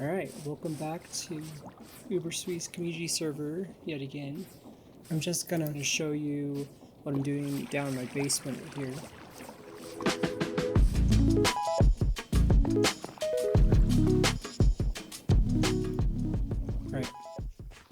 Alright, welcome back to Uberswe Community Server yet again. I'm just gonna show you what I'm doing down in my basement here. Alright,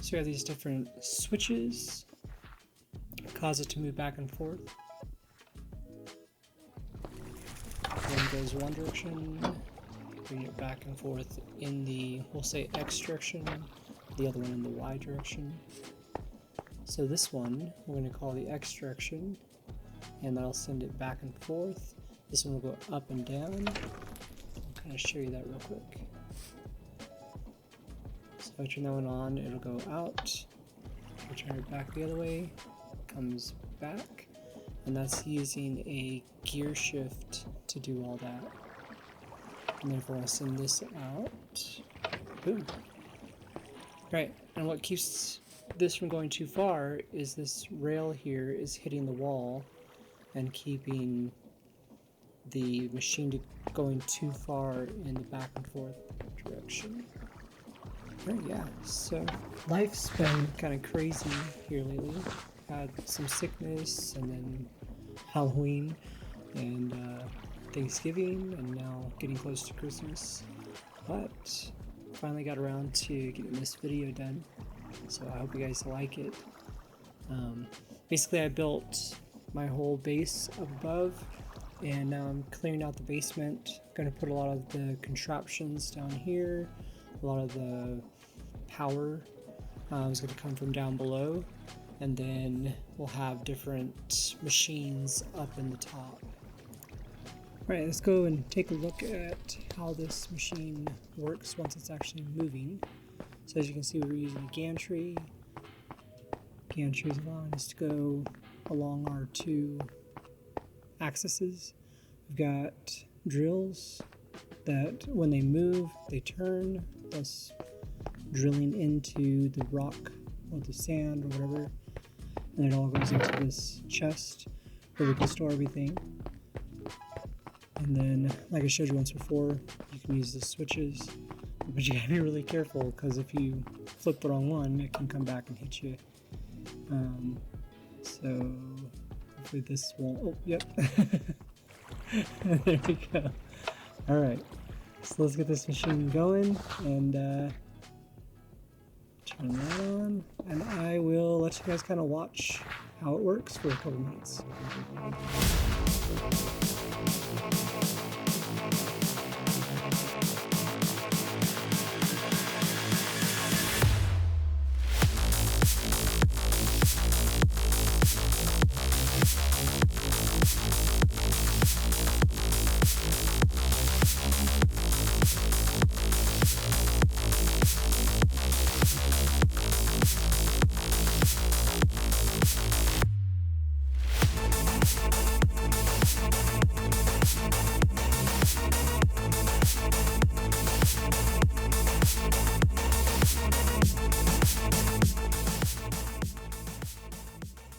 so we have these different switches, cause it to move back and forth. One goes one direction, bring it back and forth in the, we'll say, X direction, the other one in the Y direction. So this one, we're going to call the X direction, and that'll send it back and forth. This one will go up and down. I'll kind of show you that real quick. So if I turn that one on, it'll go out. If I turn it back the other way, it comes back. And that's using a gear shift to do all that. And then if I want to send this out, boom. Right, and what keeps this from going too far is this rail here is hitting the wall and keeping the machine going too far in the back and forth direction. Right, yeah, so life's been kind of crazy here lately. Had some sickness, and then Halloween, and Thanksgiving, and now getting close to Christmas, but finally got around to getting this video done, so I hope you guys like it. Basically I built my whole base up above, and now I'm clearing out the basement. Going to put a lot of the contraptions down here, a lot of the power is going to come from down below, and then we'll have different machines up in the top. Right, let's go and take a look at how this machine works once it's actually moving. So as you can see, we're using a gantry. Gantry is allowing us to go along our two axes. We've got drills that when they move, they turn, thus drilling into the rock or the sand or whatever. And it all goes into this chest where we can store everything. And then, like I showed you once before, you can use the switches, but you gotta be really careful because if you flip the wrong one, it can come back and hit you. So hopefully this won't. Oh, yep. There we go. All right, so let's get this machine going and turn that on, and I will let you guys kind of watch how it works for a couple minutes.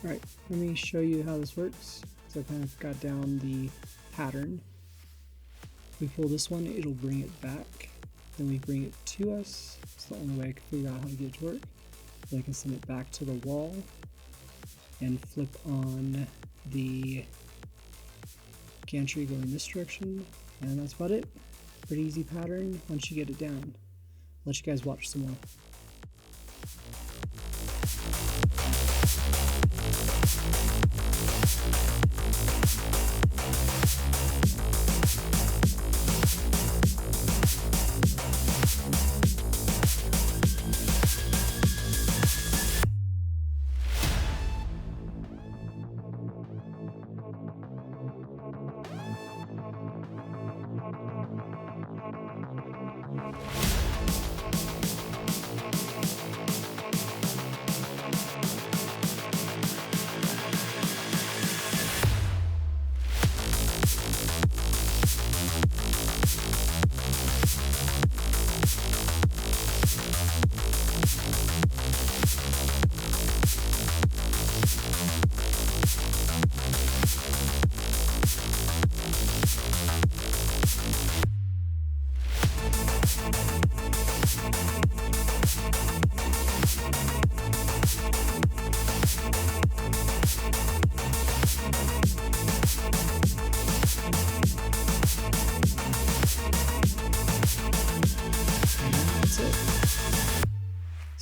Alright, let me show you how this works. So I kind of got down the pattern. If we pull this one, it'll bring it back. Then we bring it to us. It's the only way I can figure out how to get it to work. So I can send it back to the wall and flip on the gantry going this direction. And that's about it. Pretty easy pattern once you get it down. I'll let you guys watch some more.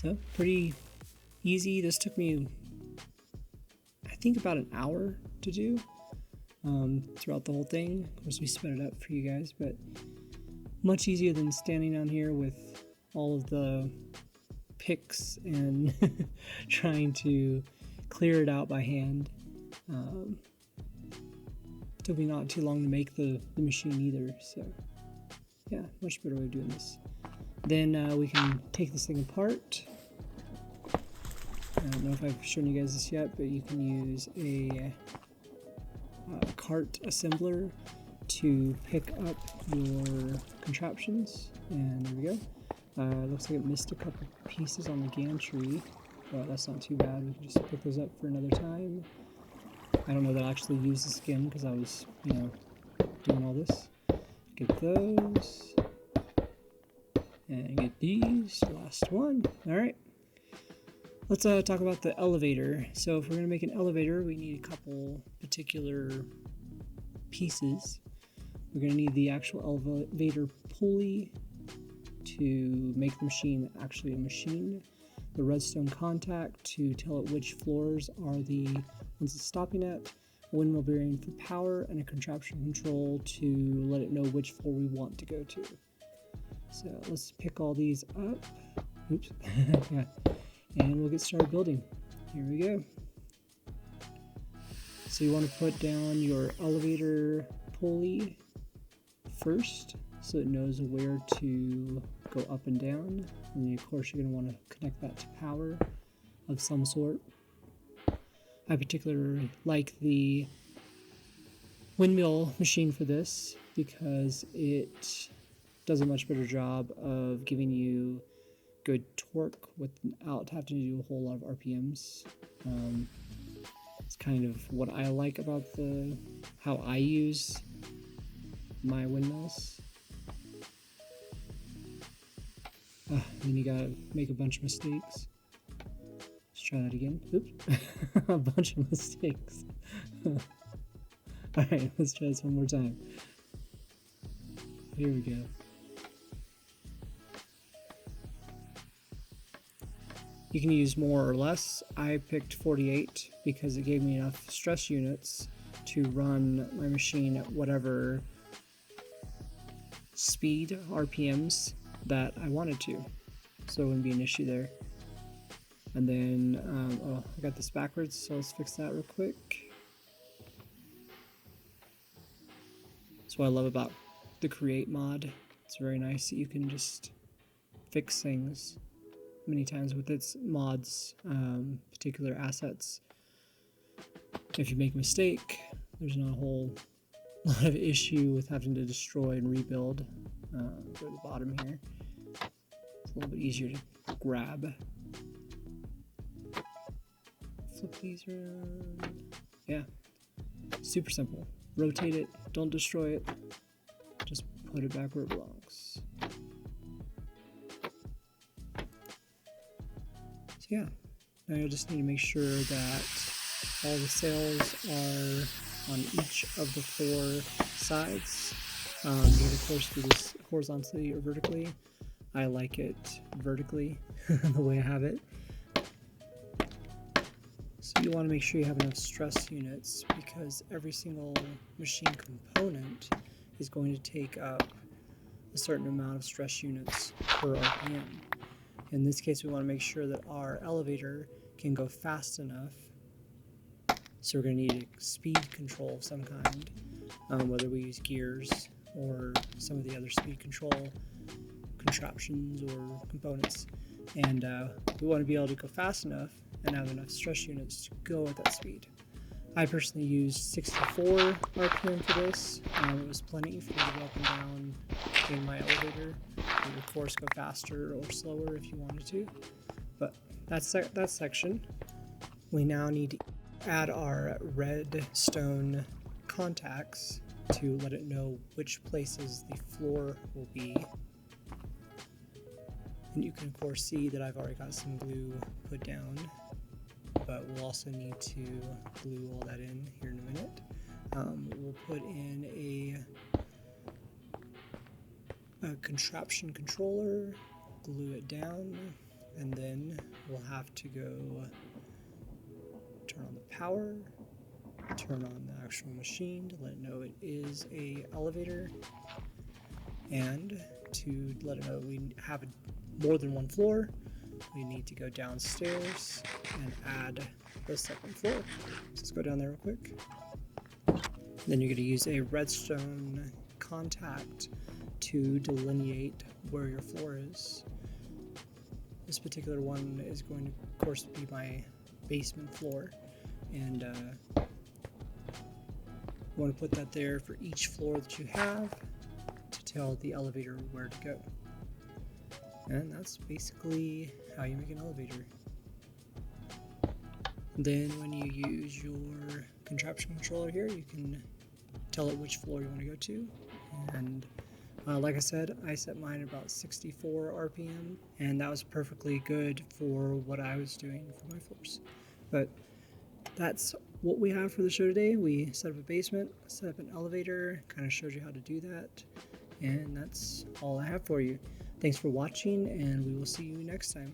So pretty easy. This took me, I think, about an hour to do throughout the whole thing. Of course, we sped it up for you guys, but much easier than standing down here with all of the picks and trying to clear it out by hand. Took me not too long to make the machine either, so yeah, much better way of doing this. Then we can take this thing apart. I don't know if I've shown you guys this yet, but you can use a cart assembler to pick up your contraptions, and there we go. Looks like it missed a couple pieces on the gantry, but that's not too bad. We can just pick those up for another time. I don't know that I actually used this again because I was, doing all this. Get those. And get these. Last one. Alright. Let's talk about the elevator. So if we're going to make an elevator, we need a couple particular pieces. We're going to need the actual elevator pulley to make the machine actually a machine. The redstone contact to tell it which floors are the ones it's stopping at, a windmill bearing for power, and a contraption control to let it know which floor we want to go to. So let's pick all these up. Oops. Yeah. And we'll get started building. Here we go. So you want to put down your elevator pulley first so it knows where to go up and down. And then of course you're going to want to connect that to power of some sort. I particularly like the windmill machine for this because it does a much better job of giving you good torque without having to do a whole lot of RPMs. It's kind of what I like about how I use my windmills. Then you gotta make a bunch of mistakes. Let's try that again. Oops. A bunch of mistakes. Alright, let's try this one more time. Here we go. You can use more or less. I picked 48 because it gave me enough stress units to run my machine at whatever speed, RPMs, that I wanted to. So it wouldn't be an issue there. And then, I got this backwards, so let's fix that real quick. That's what I love about the Create mod. It's very nice that you can just fix things many times with its mods, particular assets. If you make a mistake, there's not a whole lot of issue with having to destroy and rebuild. Go to the bottom here. It's a little bit easier to grab. Flip these around. Yeah, super simple. Rotate it, don't destroy it, just put it back where it belongs. So yeah, now you'll just need to make sure that all the sails are on each of the 4 sides. You can of course do this horizontally or vertically. I like it vertically, the way I have it. So you want to make sure you have enough stress units because every single machine component is going to take up a certain amount of stress units per RPM. In this case, we want to make sure that our elevator can go fast enough. So we're going to need a speed control of some kind, whether we use gears or some of the other speed control contraptions or components. And we want to be able to go fast enough and have enough stress units to go at that speed. I personally used 64 RPM for this. It was plenty for me to go up and down in my elevator. You would of course go faster or slower if you wanted to. But that's that section. We now need to add our redstone contacts to let it know which places the floor will be. And you can of course see that I've already got some glue put down, but we'll also need to glue all that in here in a minute. We'll put in a contraption controller, glue it down, And then we'll have to go turn on the power, turn on the actual machine to let it know it is a elevator, and to let it know we have more than one floor, we need to go downstairs and add the second floor. So let's go down there real quick. Then you're going to use a redstone contact to delineate where your floor is. This particular one is going to, of course, be my basement floor, and you want to put that there for each floor that you have to tell the elevator where to go. And that's basically how you make an elevator. Then when you use your contraption controller here, you can tell it which floor you want to go to. And like I said, I set mine at about 64 RPM, and that was perfectly good for what I was doing for my floors. But that's what we have for the show today. We set up a basement, set up an elevator, kind of showed you how to do that, and that's all I have for you. Thanks for watching, and we will see you next time.